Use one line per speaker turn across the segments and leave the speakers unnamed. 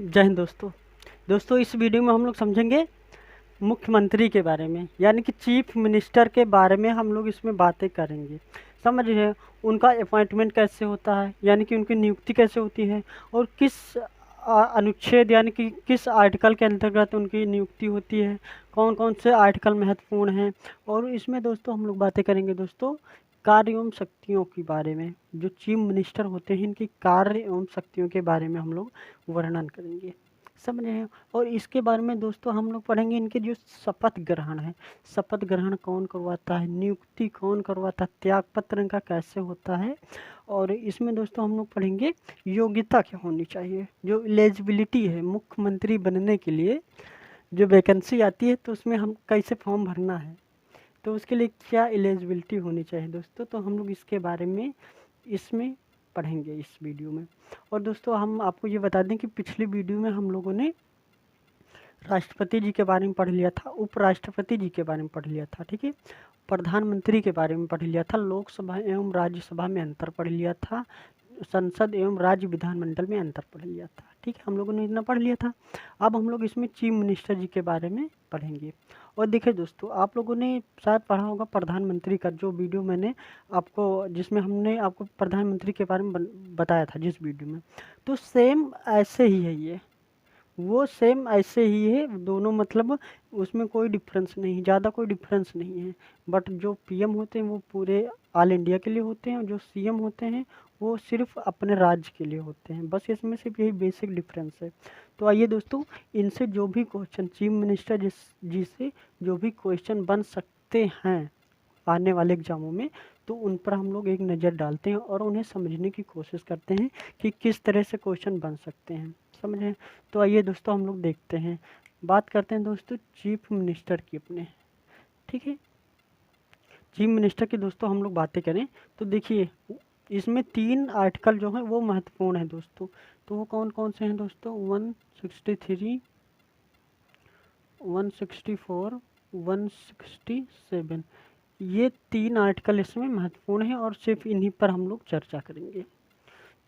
जय हिंद दोस्तों इस वीडियो में हम लोग समझेंगे मुख्यमंत्री के बारे में, यानी कि चीफ मिनिस्टर के बारे में हम लोग इसमें बातें करेंगे। समझ रहे हैं, उनका अपॉइंटमेंट कैसे होता है, यानी कि उनकी नियुक्ति कैसे होती है, और किस अनुच्छेद यानी कि किस आर्टिकल के अंतर्गत उनकी नियुक्ति होती है, कौन कौन से आर्टिकल महत्वपूर्ण हैं। और इसमें दोस्तों हम लोग बातें करेंगे दोस्तों कार्य एवं शक्तियों के बारे में। जो चीफ मिनिस्टर होते हैं इनकी कार्य एवं शक्तियों के बारे में हम लोग वर्णन करेंगे। समझ रहे हैं। और इसके बारे में दोस्तों हम लोग पढ़ेंगे इनके जो शपथ ग्रहण है, शपथ ग्रहण कौन करवाता है, नियुक्ति कौन करवाता है, त्याग पत्र इनका कैसे होता है। और इसमें दोस्तों हम लोग पढ़ेंगे योग्यता क्या होनी चाहिए, जो एलिजिबिलिटी है मुख्यमंत्री बनने के लिए जो वैकेंसी आती है तो उसमें हम कैसे फॉर्म भरना है, तो उसके लिए क्या एलिजिबिलिटी होनी चाहिए दोस्तों। तो हम लोग इसके बारे में इसमें पढ़ेंगे इस वीडियो में। और दोस्तों हम आपको ये बता दें कि पिछली वीडियो में हम लोगों ने राष्ट्रपति जी के बारे में पढ़ लिया था, उपराष्ट्रपति जी के बारे में पढ़ लिया था, ठीक है, प्रधानमंत्री के बारे में पढ़ लिया था, लोकसभा एवं राज्यसभा में अंतर पढ़ लिया था, संसद एवं राज्य विधानमंडल में अंतर पढ़ लिया था। ठीक है, हम लोगों ने इतना पढ़ लिया था। अब हम लोग इसमें चीफ मिनिस्टर जी के बारे में पढ़ेंगे। और देखिए दोस्तों, आप लोगों ने शायद पढ़ा होगा प्रधानमंत्री का जो वीडियो मैंने आपको, जिसमें हमने आपको प्रधानमंत्री के बारे में बताया था जिस वीडियो में, तो सेम ऐसे ही है ये, वो सेम ऐसे ही है दोनों, मतलब उसमें कोई डिफरेंस नहीं, ज़्यादा कोई डिफरेंस नहीं है। बट जो पीएम होते हैं वो पूरे ऑल इंडिया के लिए होते हैं, और जो सीएम होते हैं वो सिर्फ अपने राज्य के लिए होते हैं। बस इसमें सिर्फ यही बेसिक डिफरेंस है। तो आइए दोस्तों, इनसे जो भी क्वेश्चन चीफ मिनिस्टर जी से जो भी क्वेश्चन बन सकते हैं आने वाले एग्जामों में, तो उन पर हम लोग एक नज़र डालते हैं और उन्हें समझने की कोशिश करते हैं कि किस तरह से क्वेश्चन बन सकते हैं। समझें। तो आइए दोस्तों हम लोग देखते हैं, बात करते हैं दोस्तों चीफ मिनिस्टर की अपने। ठीक है, चीफ मिनिस्टर की दोस्तों हम लोग बातें करें तो देखिए इसमें 3 आर्टिकल जो हैं वो महत्वपूर्ण हैं दोस्तों। तो वो कौन कौन से हैं दोस्तों, 163, 164, 167, ये 3 आर्टिकल इसमें महत्वपूर्ण हैं और सिर्फ इन्हीं पर हम लोग चर्चा करेंगे।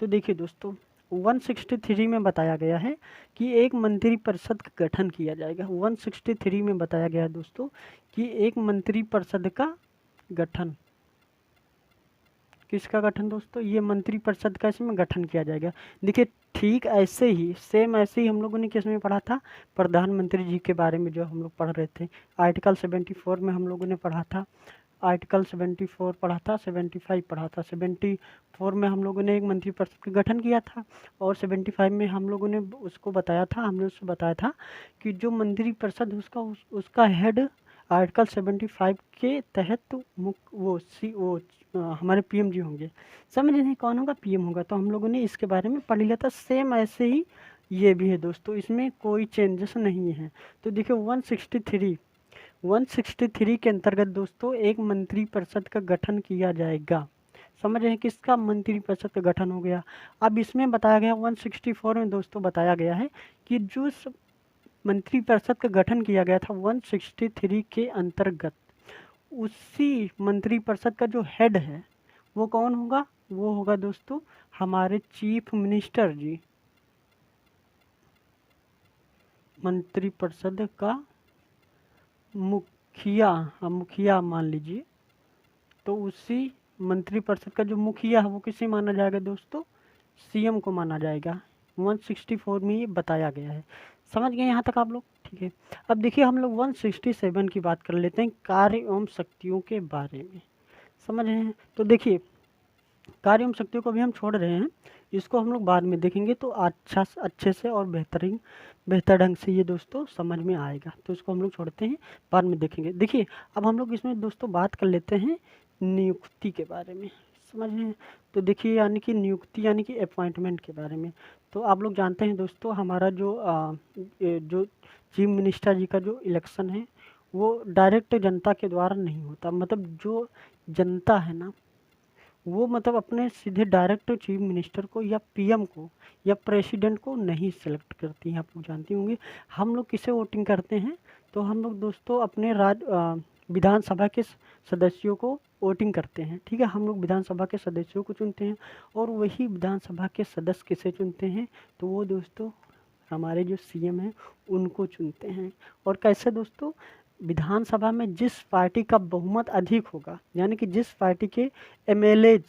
तो देखिए दोस्तों 163 में बताया गया है कि एक मंत्रिपरिषद का गठन किया जाएगा। 163 में बताया गया है दोस्तों कि एक मंत्रिपरिषद का गठन, किसका गठन दोस्तों, ये मंत्रिपरिषद का इसमें गठन किया जाएगा। देखिए ठीक ऐसे ही सेम ऐसे ही हम लोगों ने किस में पढ़ा था, प्रधानमंत्री जी के बारे में जो हम लोग पढ़ रहे थे, आर्टिकल 74 में हम लोगों ने पढ़ा था, आर्टिकल 74 पढ़ा था, 75 पढ़ा था। 74 में हम लोगों ने एक मंत्रिपरिषद का गठन किया था, और 75 में हम लोगों ने उसको बताया था, हमने उसको बताया था कि जो मंत्रिपरिषद उसका हेड आर्टिकल 75 के तहत वो हमारे पीएम जी होंगे। समझ नहीं कौन होगा, पीएम होगा। तो हम लोगों ने इसके बारे में पढ़ लिया था। सेम ऐसे ही ये भी है दोस्तों, इसमें कोई चेंजेस नहीं है। तो देखिए 163 के अंतर्गत दोस्तों एक मंत्रिपरिषद का गठन किया जाएगा। समझ रहे हैं किसका मंत्रिपरिषद का गठन हो गया। अब इसमें बताया गया 164 में दोस्तों बताया गया है कि जो मंत्रिपरिषद का गठन किया गया था 163 के अंतर्गत, उसी मंत्रिपरिषद का जो हेड है वो कौन होगा, वो होगा दोस्तों हमारे चीफ मिनिस्टर जी। मंत्रिपरिषद का मुखिया, मुखिया मान लीजिए, तो उसी मंत्रिपरिषद का जो मुखिया है वो किसे माना जाएगा दोस्तों, सीएम को माना जाएगा। 164 में ये बताया गया है। समझ गए यहाँ तक आप लोग, ठीक है। अब देखिए हम लोग 167 की बात कर लेते हैं, कार्य एवं शक्तियों के बारे में। समझ रहे हैं। तो देखिए कार्य एवं शक्तियों को भी हम छोड़ रहे हैं, इसको हम लोग बाद में देखेंगे तो अच्छे से और बेहतर ढंग से ये दोस्तों समझ में आएगा। तो इसको हम लोग छोड़ते हैं, बाद में देखेंगे। देखिए अब हम लोग इसमें दोस्तों बात कर लेते हैं नियुक्ति के बारे में। समझ रहे हैं। तो देखिए यानी कि नियुक्ति यानी कि अपॉइंटमेंट के बारे में। तो आप लोग जानते हैं दोस्तों हमारा जो चीफ मिनिस्टर जी का जो इलेक्शन है वो डायरेक्ट जनता के द्वारा नहीं होता। मतलब जो जनता है ना, वो मतलब अपने सीधे डायरेक्ट चीफ मिनिस्टर को या पीएम को या प्रेसिडेंट को नहीं सेलेक्ट करती हैं। आप लोग जानती होंगे हम लोग किसे वोटिंग करते हैं, तो हम लोग दोस्तों अपने विधानसभा के सदस्यों को वोटिंग करते हैं। ठीक है, हम लोग विधानसभा के सदस्यों को चुनते हैं, और वही विधानसभा के सदस्य किसे चुनते हैं, तो वो दोस्तों हमारे जो सीएम हैं उनको चुनते हैं। और कैसे दोस्तों, विधानसभा में जिस पार्टी का बहुमत अधिक होगा, यानी कि जिस पार्टी के एमएलएज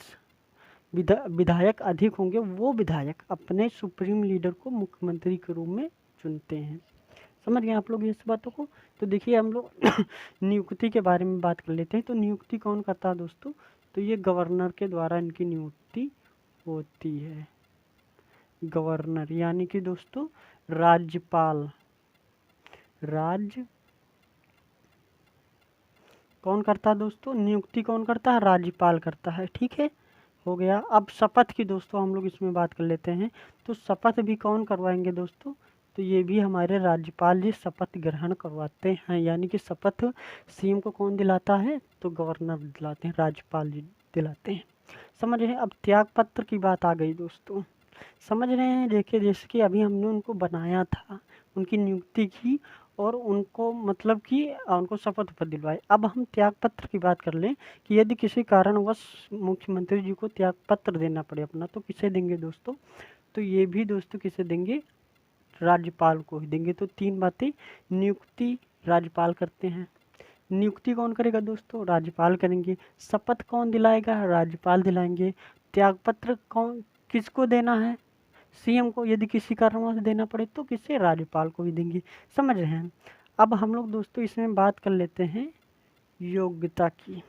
विधायक अधिक होंगे, वो विधायक अपने सुप्रीम लीडर को मुख्यमंत्री के रूप में चुनते हैं। समझ गए आप लोग इस बातों को। तो देखिए हम लोग नियुक्ति के बारे में बात कर लेते हैं। तो नियुक्ति कौन करता है दोस्तों? तो ये गवर्नर के द्वारा इनकी नियुक्ति होती है। गवर्नर यानी कि दोस्तों राज्यपाल, कौन करता है दोस्तों? नियुक्ति कौन करता है? राज्यपाल करता है। ठीक है, हो गया। अब शपथ की दोस्तों हम लोग इसमें बात कर लेते हैं। तो शपथ भी कौन करवाएंगे दोस्तों? तो ये भी हमारे राज्यपाल जी शपथ ग्रहण करवाते हैं। यानी कि शपथ सीएम को कौन दिलाता है? तो गवर्नर दिलाते हैं, राज्यपाल जी दिलाते हैं। समझ रहे हैं? अब त्याग पत्र की बात आ गई दोस्तों, समझ रहे हैं? देखिए जैसे कि अभी हमने उनको बनाया था, उनकी नियुक्ति की और उनको मतलब कि उनको शपथ पत्र दिलवाए। अब हम त्याग पत्र की बात कर लें कि यदि किसी कारणवश मुख्यमंत्री जी को त्याग पत्र देना पड़े अपना, तो किसे देंगे दोस्तों? तो ये भी दोस्तों किसे देंगे? राज्यपाल को ही देंगे। तो तीन बातें, नियुक्ति राज्यपाल करते हैं, नियुक्ति कौन करेगा दोस्तों? राज्यपाल करेंगे, शपथ कौन दिलाएगा? राज्यपाल दिलाएंगे, त्यागपत्र कौन किसको देना है? सीएम को। यदि किसी कारणवश देना पड़े तो किसे? राज्यपाल को ही देंगे। समझ रहे हैं? अब हम लोग दोस्तों इसमें बात कर लेते हैं योग्यता की।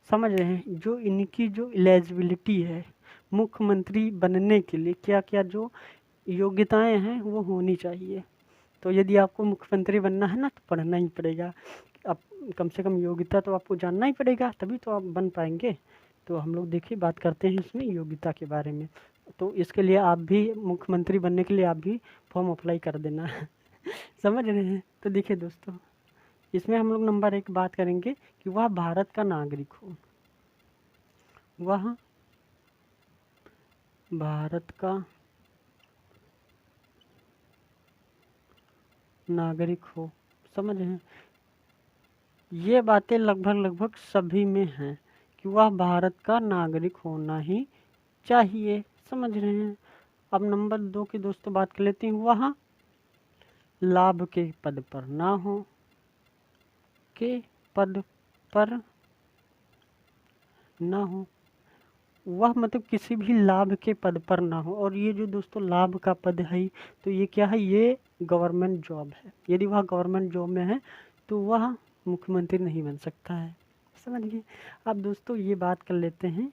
समझ रहे हैं? जो इनकी जो एलिजिबिलिटी है मुख्यमंत्री बनने के लिए, क्या क्या जो योग्यताएं हैं वो होनी चाहिए। तो यदि आपको मुख्यमंत्री बनना है ना, तो पढ़ना ही पड़ेगा। अब कम से कम योग्यता तो आपको जानना ही पड़ेगा, तभी तो आप बन पाएंगे। तो हम लोग देखिए बात करते हैं इसमें योग्यता के बारे में। तो इसके लिए आप भी मुख्यमंत्री बनने के लिए आप भी फॉर्म अप्लाई कर देना समझ रहे हैं? तो देखिए दोस्तों इसमें हम लोग नंबर 1 बात करेंगे कि वह भारत का नागरिक हो, वह भारत का नागरिक हो। समझ रहे हैं? ये बातें लगभग सभी में हैं कि वह भारत का नागरिक होना ही चाहिए। समझ रहे हैं? अब नंबर 2 की दोस्तों बात कर लेते हैं, वह लाभ के पद पर ना हो, के पद पर ना हो। वह मतलब किसी भी लाभ के पद पर ना हो। और ये जो दोस्तों लाभ का पद है, तो ये क्या है? ये गवर्नमेंट जॉब है। यदि वह गवर्नमेंट जॉब में है तो वह मुख्यमंत्री नहीं बन सकता है। समझ गए? अब दोस्तों ये बात कर लेते हैं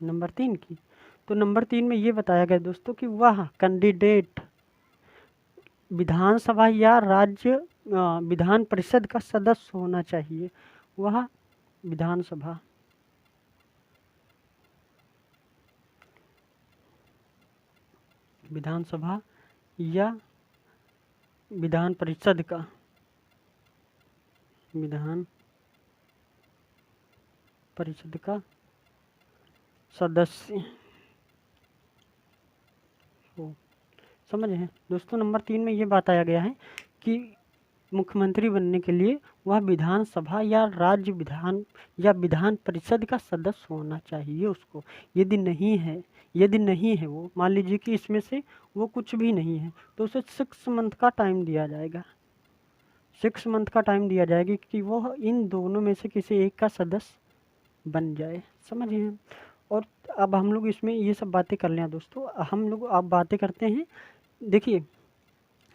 नंबर 3 की। तो नंबर 3 में ये बताया गया दोस्तों कि वह कैंडिडेट विधानसभा या राज्य विधान परिषद का सदस्य होना चाहिए। वह विधानसभा या विधान परिषद का सदस्य हो। समझ हैं दोस्तों? नंबर 3 में ये बताया गया है कि मुख्यमंत्री बनने के लिए वह विधानसभा या राज्य विधान या विधान परिषद का सदस्य होना चाहिए उसको। यदि नहीं है वो, मान लीजिए कि इसमें से वो कुछ भी नहीं है, तो उसे 6 मंथ का टाइम दिया जाएगा। 6 मंथ का टाइम दिया जाएगा कि वो इन दोनों में से किसी एक का सदस्य बन जाए। समझ हैं? और अब हम लोग इसमें ये सब बातें कर लें दोस्तों। हम लोग अब बातें करते हैं। देखिए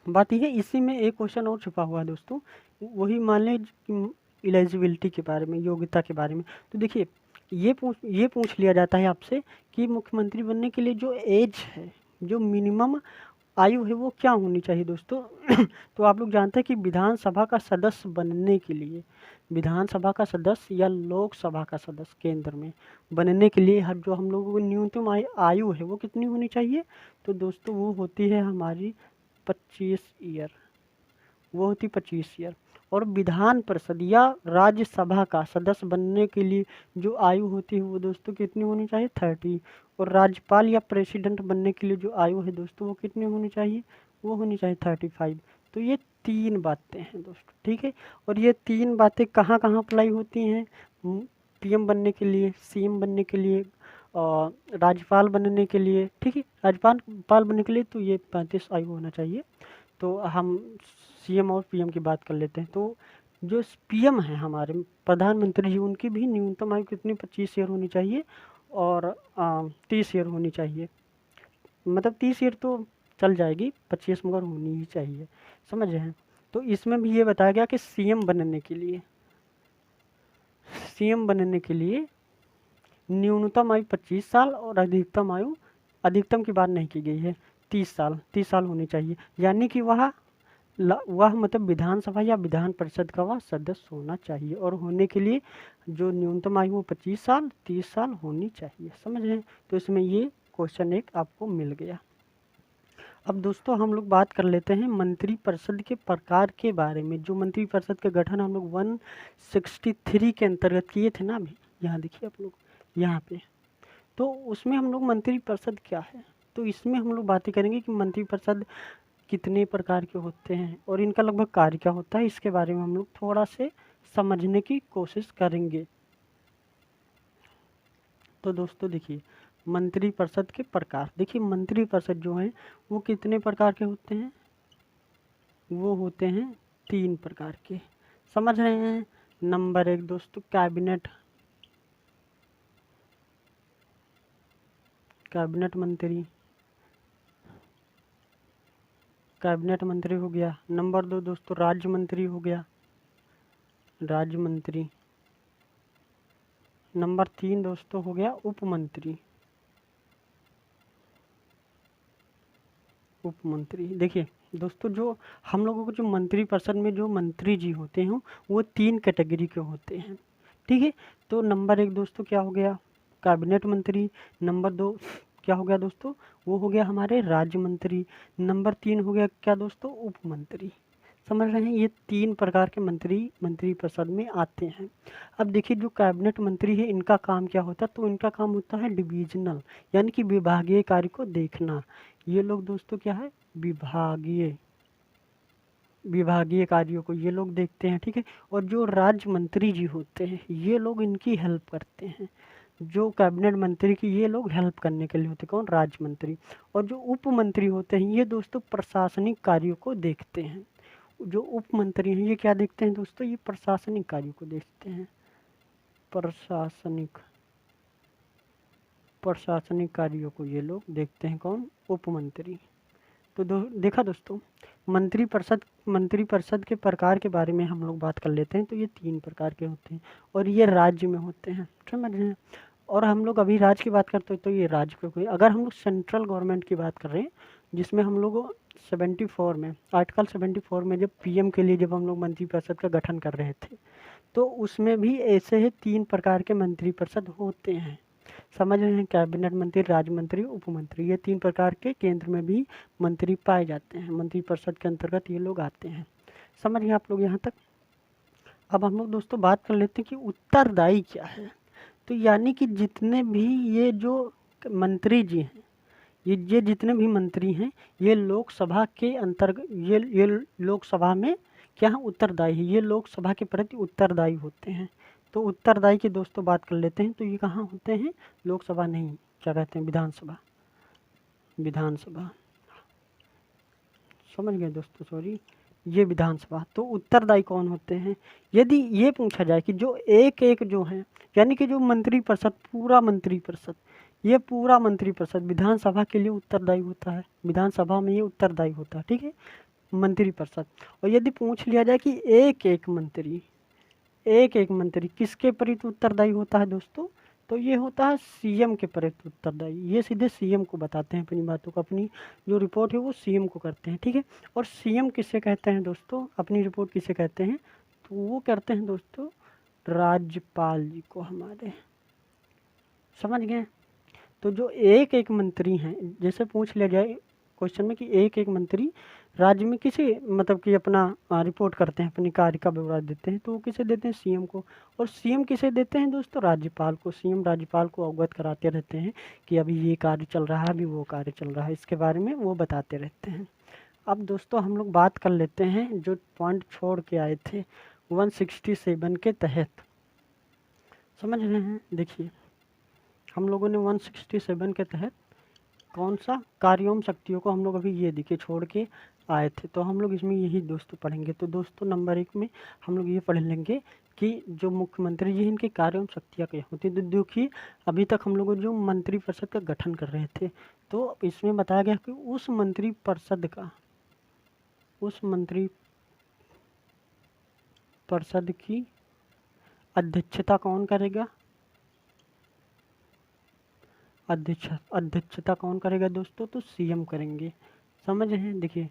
बात यह है, इसी में एक क्वेश्चन और छुपा हुआ है दोस्तों, वही मान लें एलिजिबिलिटी के बारे में, योग्यता के बारे में। तो देखिए ये पूछ लिया जाता है आपसे कि मुख्यमंत्री बनने के लिए जो एज है, जो मिनिमम आयु है, वो क्या होनी चाहिए दोस्तों तो आप लोग जानते हैं कि विधानसभा का सदस्य बनने के लिए, विधानसभा का सदस्य या लोकसभा का सदस्य केंद्र में बनने के लिए जो हम लोगों को न्यूनतम आयु है वो कितनी होनी चाहिए? तो दोस्तों वो होती है हमारी 25 ईयर, वो होती 25 ईयर। और विधान परिषद या राज्यसभा का सदस्य बनने के लिए जो आयु होती है वो दोस्तों कितनी होनी चाहिए? 30। और राज्यपाल या प्रेसिडेंट बनने के लिए जो आयु है दोस्तों वो कितनी होनी चाहिए? वो होनी चाहिए 35। तो ये 3 बातें हैं दोस्तों, ठीक है। और ये 3 बातें कहाँ कहाँ अप्लाई होती हैं? पीएम बनने के लिए, सीएम बनने के लिए राज्यपाल बनने के लिए, ठीक है, राज्यपाल बनने के लिए तो ये 35 आयु होना चाहिए। तो हम सीएम और पीएम की बात कर लेते हैं। तो जो पीएम हैं हमारे प्रधानमंत्री जी, उनकी भी न्यूनतम आयु कितनी 25 ईयर होनी चाहिए और 30 ईयर होनी चाहिए। मतलब 30 ईयर तो चल जाएगी, 25 मगर होनी ही चाहिए, समझ रहे हैं। तो इसमें भी ये बताया गया कि सीएम बनने के लिए न्यूनतम आयु 25 साल और अधिकतम की बात नहीं की गई है, 30 साल होनी चाहिए। यानी कि वह मतलब विधानसभा या विधान परिषद का वह सदस्य होना चाहिए, और होने के लिए जो न्यूनतम आयु वो 25 साल 30 साल होनी चाहिए, समझ रहे हैं। तो इसमें ये क्वेश्चन एक आपको मिल गया। अब दोस्तों हम लोग बात कर लेते हैं मंत्रिपरिषद के प्रकार के बारे में। जो मंत्रिपरिषद का गठन हम लोग 163 के अंतर्गत किए थे ना, अभी यहाँ देखिए आप लोग यहाँ पे, तो उसमें हम लोग मंत्रिपरिषद क्या है, तो इसमें हम लोग बातें करेंगे कि मंत्रिपरिषद कितने प्रकार के होते हैं और इनका लगभग कार्य क्या होता है, इसके बारे में हम लोग थोड़ा से समझने की कोशिश करेंगे। तो दोस्तों देखिए, मंत्रिपरिषद के प्रकार, देखिए मंत्रिपरिषद जो है वो कितने प्रकार के होते हैं, वो होते हैं 3 प्रकार के, समझ रहे हैं। नंबर 1 दोस्तों कैबिनेट मंत्री हो गया। नंबर 2 दोस्तों राज्य मंत्री हो गया, राज्य मंत्री। नंबर 3 दोस्तों हो गया उप मंत्री। देखिए दोस्तों, जो हम लोगों को जो मंत्रिपरिषद में जो मंत्री जी होते हैं वो 3 कैटेगरी के होते हैं, ठीक है। तो नंबर 1 दोस्तों क्या हो गया, कैबिनेट मंत्री। नंबर 2 क्या हो गया दोस्तों, वो हो गया हमारे राज्य मंत्री। नंबर 3 हो गया क्या दोस्तों, उप मंत्री। समझ रहे हैं, ये 3 प्रकार के मंत्रिपरिषद में आते हैं। अब देखिए जो कैबिनेट मंत्री है इनका काम क्या होता है, तो इनका काम होता है डिविजनल, यानी कि विभागीय कार्य को देखना। ये लोग दोस्तों क्या है, विभागीय कार्यों को ये लोग देखते हैं, ठीक है। और जो राज्य मंत्री जी होते हैं ये लोग इनकी हेल्प करते हैं। जो कैबिनेट मंत्री की ये लोग हेल्प करने के लिए होते हैं, कौन, राज्य मंत्री। और जो उप मंत्री होते हैं ये दोस्तों प्रशासनिक कार्यों को देखते हैं। जो उप मंत्री हैं ये क्या देखते हैं दोस्तों, ये प्रशासनिक कार्यों को देखते हैं, प्रशासनिक कार्यों को ये लोग देखते हैं, कौन, उप मंत्री। तो देखा दोस्तों, मंत्रिपरिषद के प्रकार के बारे में हम लोग बात कर लेते हैं। तो ये 3 प्रकार के होते हैं और ये राज्य में होते हैं, समझ रहे हैं। और हम लोग अभी राज्य की बात करते हैं तो ये राज्य को, अगर हम लोग सेंट्रल गवर्नमेंट की बात कर रहे हैं, जिसमें हम लोग 74 में, आर्टिकल 74 में जब पीएम के लिए जब हम लोग मंत्रिपरिषद का गठन कर रहे थे, तो उसमें भी ऐसे ही 3 प्रकार के मंत्रिपरिषद होते हैं, समझ रहे हैं। कैबिनेट मंत्री, राज्य मंत्री, उप मंत्री, ये 3 प्रकार के केंद्र में भी मंत्री पाए जाते हैं, मंत्रिपरिषद के अंतर्गत ये लोग आते हैं, समझ गए आप लोग यहाँ तक। अब हम लोग दोस्तों बात कर लेते हैं कि उत्तरदायी क्या है। तो यानी कि जितने भी ये जो मंत्री जी हैं, ये जितने भी मंत्री हैं ये लोकसभा के अंतर्गत, ये लोकसभा में क्या है, उत्तरदायी है, ये लोकसभा के प्रति उत्तरदायी होते हैं। तो उत्तरदायी की दोस्तों बात कर लेते हैं, तो ये कहाँ होते हैं, लोकसभा नहीं, क्या कहते हैं, विधानसभा, समझ गए दोस्तों, सॉरी, ये विधानसभा। तो उत्तरदायी कौन होते हैं, यदि ये पूछा जाए कि जो एक जो है, यानी कि जो मंत्रिपरिषद, ये पूरा मंत्रिपरिषद विधानसभा के लिए उत्तरदायी होता है, विधानसभा में ये उत्तरदायी होता है, ठीक है, मंत्रिपरिषद। और यदि पूछ लिया जाए कि एक एक मंत्री किसके प्रति उत्तरदायी होता है दोस्तों, तो ये होता है सीएम के प्रति उत्तरदायी। ये सीधे सीएम को बताते हैं अपनी बातों को, अपनी जो रिपोर्ट है वो सीएम को करते हैं, ठीक है। और सीएम किसे कहते हैं दोस्तों, अपनी रिपोर्ट किसे कहते हैं, तो वो करते हैं दोस्तों राज्यपाल जी को हमारे, समझ गए। तो जो एक मंत्री हैं, जैसे पूछ लिया जाए क्वेश्चन में कि एक मंत्री राज्य में किसे, मतलब कि अपना रिपोर्ट करते हैं, अपनी कार्य का ब्यौरा देते हैं, तो वो किसे देते हैं, सीएम को। और सीएम किसे देते हैं दोस्तों, राज्यपाल को। सीएम राज्यपाल को अवगत कराते रहते हैं कि अभी ये कार्य चल रहा है, अभी वो कार्य चल रहा है, इसके बारे में वो बताते रहते हैं। अब दोस्तों हम लोग बात कर लेते हैं जो पॉइंट छोड़ के आए थे 167 के तहत, समझ रहे हैं। देखिए हम लोगों ने 167 के तहत कौन सा कार्य एवं शक्तियों को हम लोग अभी ये देखिए छोड़ के आए थे, तो हम लोग इसमें यही दोस्तों पढ़ेंगे। तो दोस्तों नंबर 1 में हम लोग ये पढ़ लेंगे कि जो मुख्यमंत्री जी इनके कार्य एवं शक्तियाँ क्या होती है। तो देखिए अभी तक हम लोग जो मंत्रिपरिषद का गठन कर रहे थे, तो इसमें बताया गया कि उस मंत्रिपरिषद की अध्यक्षता कौन करेगा? अध्यक्षता कौन करेगा दोस्तों? तो सीएम करेंगे। समझ रहे हैं? देखिए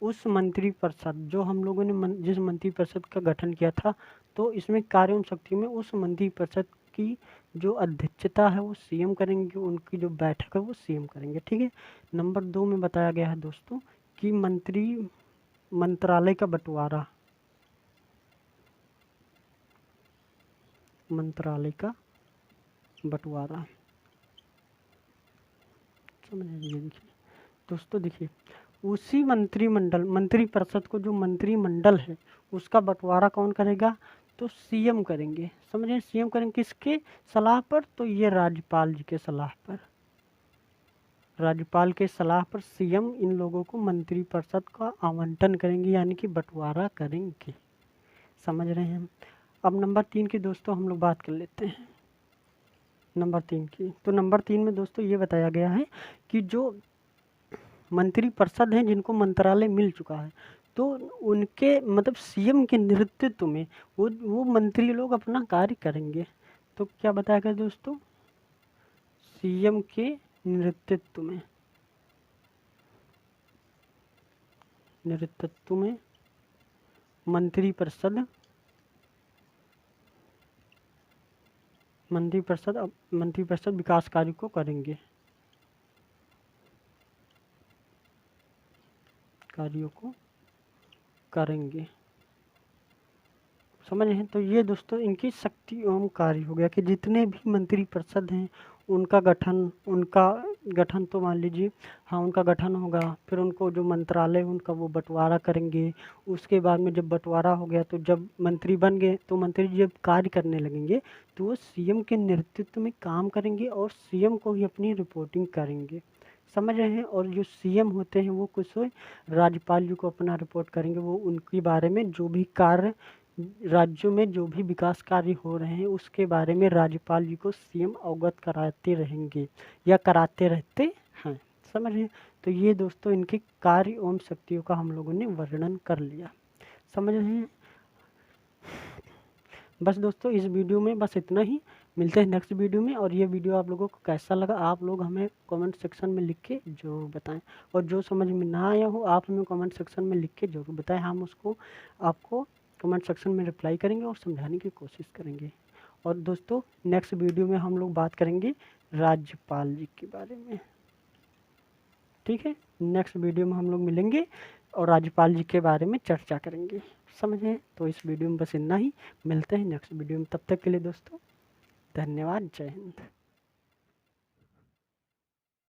उस मंत्रिपरिषद जो हम लोगों ने जिस मंत्रिपरिषद का गठन किया था, तो इसमें कार्य एवं शक्ति में उस मंत्रिपरिषद की जो अध्यक्षता है वो सीएम करेंगे, उनकी जो बैठक है वो सीएम करेंगे। ठीक है। नंबर 2 में बताया गया है दोस्तों कि मंत्रालय का बंटवारा समझ लीजिए। देखिए दोस्तों, देखिए उसी मंत्रिपरिषद को जो मंत्रिमंडल है उसका बंटवारा कौन करेगा? तो सीएम करेंगे। समझे? सीएम करेंगे किसके सलाह पर? तो ये राज्यपाल जी के सलाह पर। राज्यपाल के सलाह पर सीएम इन लोगों को मंत्रिपरिषद का आवंटन करेंगे, यानी कि बंटवारा करेंगे। समझ रहे हैं? अब नंबर 3 की दोस्तों हम लोग बात कर लेते हैं। नंबर 3 की, तो नंबर 3 में दोस्तों ये बताया गया है कि जो मंत्रिपरिषद हैं जिनको मंत्रालय मिल चुका है, तो उनके मतलब सीएम के नेतृत्व में वो मंत्री लोग अपना कार्य करेंगे। तो क्या बताया गया दोस्तों? सीएम के नेतृत्व में मंत्रिपरिषद विकास कार्य को करेंगे। समझ रहे हैं? तो ये दोस्तों इनकी शक्ति एवं कार्य हो गया कि जितने भी मंत्रिपरिषद हैं उनका गठन तो मान लीजिए, हाँ उनका गठन होगा, फिर उनको जो मंत्रालय उनका वो बंटवारा करेंगे। उसके बाद में जब बंटवारा हो गया तो जब मंत्री बन गए तो मंत्री जब कार्य करने लगेंगे तो वो सीएम के नेतृत्व में काम करेंगे और सीएम को ही अपनी रिपोर्टिंग करेंगे। समझ रहे हैं? और जो सीएम होते हैं वो कुछ राज्यपाल जी को अपना रिपोर्ट करेंगे। वो उनके बारे में जो भी कार्य राज्यों में जो भी विकास कार्य हो रहे हैं उसके बारे में राज्यपाल जी को सीएम अवगत कराते रहेंगे या कराते रहते हैं। समझ रहे हैं? तो ये दोस्तों इनके कार्य एवं शक्तियों का हम लोगों ने वर्णन कर लिया। समझ रहे हैं? बस दोस्तों इस वीडियो में बस इतना ही। मिलते हैं नेक्स्ट वीडियो में। और ये वीडियो आप लोगों को कैसा लगा आप लोग हमें कमेंट सेक्शन में लिख के जरूर बताएं, और जो समझ में ना आया हो आप हमें कमेंट सेक्शन में लिख के जरूर बताएं। हम उसको आपको कमेंट सेक्शन में रिप्लाई करेंगे और समझाने की कोशिश करेंगे। और दोस्तों नेक्स्ट वीडियो में हम लोग बात करेंगे राज्यपाल जी के बारे में। ठीक है? नेक्स्ट वीडियो में हम लोग मिलेंगे और राज्यपाल जी के बारे में चर्चा करेंगे। समझे? तो इस वीडियो में बस इतना ही। मिलते हैं नेक्स्ट वीडियो में। तब तक के लिए दोस्तों धन्यवाद। जय हिंद।